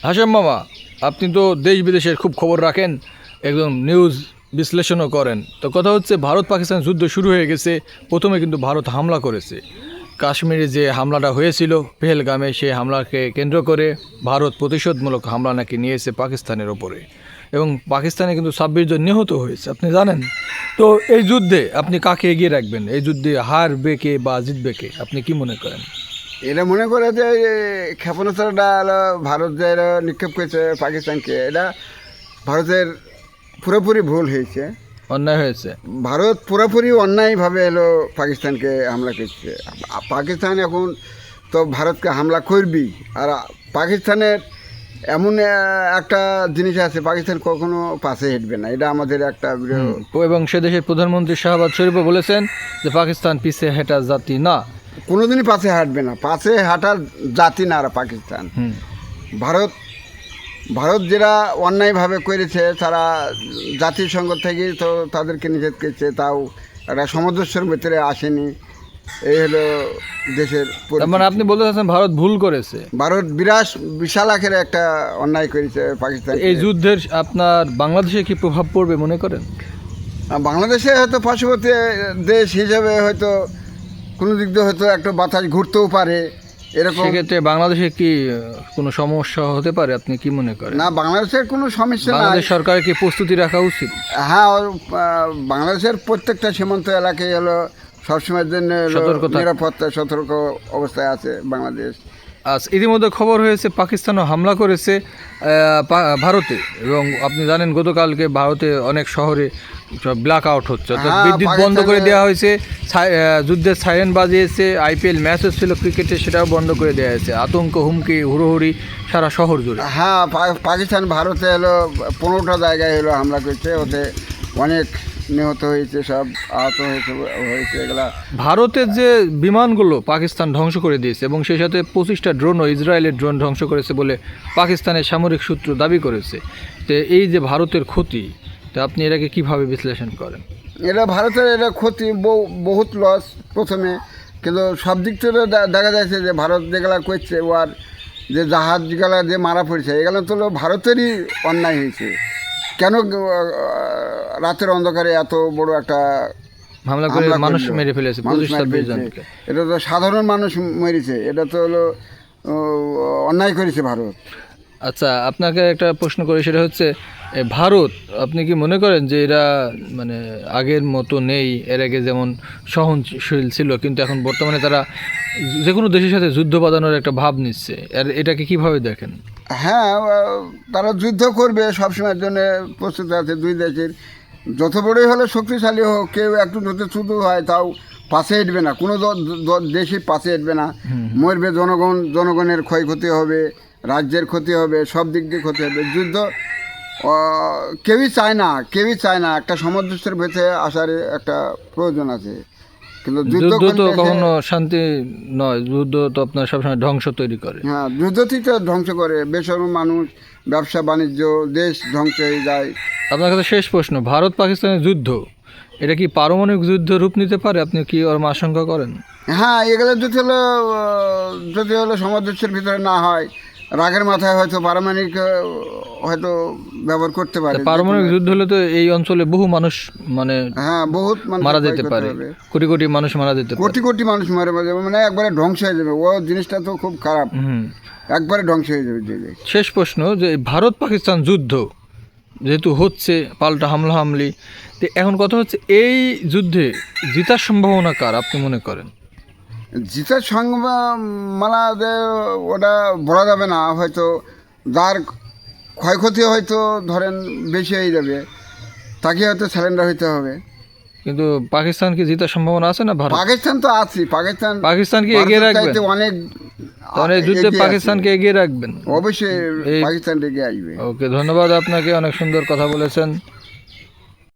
হাশেম মামা, আপনি তো দেশ বিদেশের খুব খবর রাখেন, একদম নিউজ বিশ্লেষণও করেন। তো কথা হচ্ছে, ভারত পাকিস্তান যুদ্ধ শুরু হয়ে গেছে। প্রথমে কিন্তু ভারত হামলা করেছে। কাশ্মীরে যে হামলাটা হয়েছিল পেহেলগামে, সেই হামলাকে কেন্দ্র করে ভারত প্রতিশোধমূলক হামলা নাকি নিয়েছে পাকিস্তানের ওপরে, এবং পাকিস্তানে কিন্তু 26 জন নিহত হয়েছে, আপনি জানেন। তো এই যুদ্ধে আপনি কাকে এগিয়ে রাখবেন? এই যুদ্ধে হারবে কে বা জিতবে কে, আপনি কি মনে করেন? এরা মনে করে যে ক্ষেপণাস্ত্রটা হলো ভারত যে এরা নিক্ষেপ করেছে পাকিস্তানকে, এটা ভারতের পুরোপুরি ভুল হয়েছে। অন্যায় হয়েছে। ভারত পুরোপুরি অন্যায়ভাবে এলো পাকিস্তানকে হামলা করছে। পাকিস্তান এখন তো ভারতকে হামলা করবি। আর পাকিস্তানের এমন একটা জিনিস আছে, পাকিস্তান কখনো পাশে হেঁটবে না, এটা আমাদের একটা এবং সে দেশের প্রধানমন্ত্রী শাহবাজ শরীফও বলেছেন যে পাকিস্তান পিছে হেঁটা জাতি না। কোনোদিনই পাশে হাঁটবে না, পাশে হাঁটার জাতি না আর পাকিস্তান। ভারত ভারত যারা অন্যায়ভাবে করেছে, তারা জাতিসংঘ থেকে তো তাদেরকে নিষেধ করেছে, তাও একটা সামঞ্জস্যের ভিতরে আসেনি। এই হলো দেশের মানে আপনি বলতে চাচ্ছেন ভারত ভুল করেছে? ভারত বিশাল আকারে একটা অন্যায় করেছে পাকিস্তান। এই যুদ্ধের আপনার বাংলাদেশে কি প্রভাব পড়বে মনে করেন? বাংলাদেশে হয়তো পার্শ্ববর্তী দেশ হিসেবে হয়তো কোনো দিক দিয়ে হয়তো একটা বাতাস ঘুরতেও পারে, এরকম। সেক্ষেত্রে বাংলাদেশে কি কোনো সমস্যা হতে পারে, আপনি কি মনে করেন? না, বাংলাদেশের কোনো সমস্যা নাই। বাংলাদেশ সরকারের কি প্রস্তুতি রাখা উচিত? হ্যাঁ, বাংলাদেশের প্রত্যেকটা সীমান্ত এলাকায় হলো সবসময়ের জন্য নিরাপত্তা সতর্ক অবস্থায় আছে বাংলাদেশ। আচ্ছা, ইতিমধ্যে খবর হয়েছে পাকিস্তানও হামলা করেছে ভারতে, এবং আপনি জানেন গতকালকে ভারতে অনেক শহরে ব্ল্যাক আউট হচ্ছে, অর্থাৎ বিদ্যুৎ বন্ধ করে দেওয়া হয়েছে। যুদ্ধের সাইরেন বাজিয়েছে, আইপিএল ম্যাচ হচ্ছিল ক্রিকেটে, সেটাও বন্ধ করে দেওয়া হয়েছে। আতঙ্ক, হুমকি, হুড়োহুড়ি সারা শহর জুড়ে। হ্যাঁ, পাকিস্তান ভারতে হলো 15টা জায়গায় হলো হামলা করছে, ওতে অনেক নিহত হয়েছে, সব আহত হয়েছে এগুলা। ভারতের যে বিমানগুলো পাকিস্তান ধ্বংস করে দিয়েছে, এবং সেই সাথে 25টা ড্রোনও ইসরায়েলের ড্রোন ধ্বংস করেছে বলে পাকিস্তানের সামরিক সূত্র দাবি করেছে। তো এই যে ভারতের ক্ষতি, তা আপনি এটাকে কিভাবে বিশ্লেষণ করেন? এটা ভারতের এটা ক্ষতি, বহুত লস প্রথমে, কিন্তু সব দিক থেকে দেখা যাচ্ছে যে ভারত যেগুলা করছে, ওর যে জাহাজগুলা যে মারা পড়ছে, এগুলো তো ভারতেরই অন্যায় হয়েছে। কেন রাতের অন্ধকারে এত বড় একটা হামলা করে মানুষ মেরে ফেলেছে 25-26 জনকে? এটা তো সাধারণ মানুষ মেরেছে, এটা তো হলো অন্যায় করেছে ভারত। আচ্ছা, আপনাকে একটা প্রশ্ন করি, সেটা হচ্ছে ভারত, আপনি কি মনে করেন যে এরা মানে আগের মতো নেই? এর আগে যেমন সহনশীল ছিল, কিন্তু এখন বর্তমানে তারা যে কোনো দেশের সাথে যুদ্ধ বাঁধানোর একটা ভাব নিচ্ছে, আর এটাকে কিভাবে দেখেন? হ্যাঁ, তারা যুদ্ধ করবে সবসময়ের জন্য প্রস্তুত আছে। দুই দেশের যত বড়ই হলে শক্তিশালী হোক, কেউ একটু যদি ছোটো হয় তাও পাশে হেঁটবে না, কোনো দেশই পাশে হেঁটবে না। মরবে জনগণের ক্ষয়ক্ষতি হবে, রাজ্যের ক্ষতি হবে, সব দিক দিয়ে ক্ষতি হবে। যুদ্ধ কেউই চায় না, একটা সামঞ্জস্যের ভেতরে আসার একটা প্রয়োজন আছে। কিন্তু যুদ্ধ তো কখনো শান্তি নয়, যুদ্ধ তো আপনার সবসময় ধ্বংস তৈরি করে। হ্যাঁ, যুদ্ধ থেকে ধ্বংস করে, বেসরম মানুষ, ব্যবসা বাণিজ্য, দেশ ধ্বংস হয়ে যায়। আপনার কাছে শেষ প্রশ্ন, ভারত পাকিস্তানের যুদ্ধ, এটা কি পারমাণবিক যুদ্ধ রূপ নিতে পারে? আপনি কি ওর আশঙ্কা করেন? হ্যাঁ, এগুলো যদি হলো সামঞ্জস্যের ভিতরে না হয়, রাগের মাথায় হয়তো পারমাণবিক হয়তো ব্যবহার করতে পারে। পারমাণবিক যুদ্ধ হলে তো এই অঞ্চলে বহু মানুষ মানে হ্যাঁ, বহুত মারা যেতে পারে, কোটি কোটি মানুষ মারা যেতে পারে, কোটি কোটি মানুষ মারা যাবে, মানে একবারে ধ্বংস হয়ে যাবে। ও জিনিসটা তো খুব খারাপ, একবারে ধ্বংস হয়ে যাবে। শেষ প্রশ্ন, যে ভারত পাকিস্তান যুদ্ধ যেহেতু হচ্ছে, পাল্টা হামলি, তো এখন কথা হচ্ছে এই যুদ্ধে জেতার সম্ভাবনা কার আপনি মনে করেন? জিতার মানে ওটা বলা যাবে না, হয়তো যার ক্ষয়ক্ষতি হয়তো ধরেন বেশি হয়ে যাবে, তাকে হয়তো স্যালেন্ডার হইতে হবে। কিন্তু পাকিস্তান কি জেতার সম্ভাবনা আছে না? পাকিস্তান তো আছে, পাকিস্তানকে এগিয়ে রাখবেন অনেক, তাহলে যুদ্ধে পাকিস্তানকে এগিয়ে রাখবেন? অবশ্যই পাকিস্তান এগিয়ে আসবে। ওকে, ধন্যবাদ আপনাকে, অনেক সুন্দর কথা বলেছেন।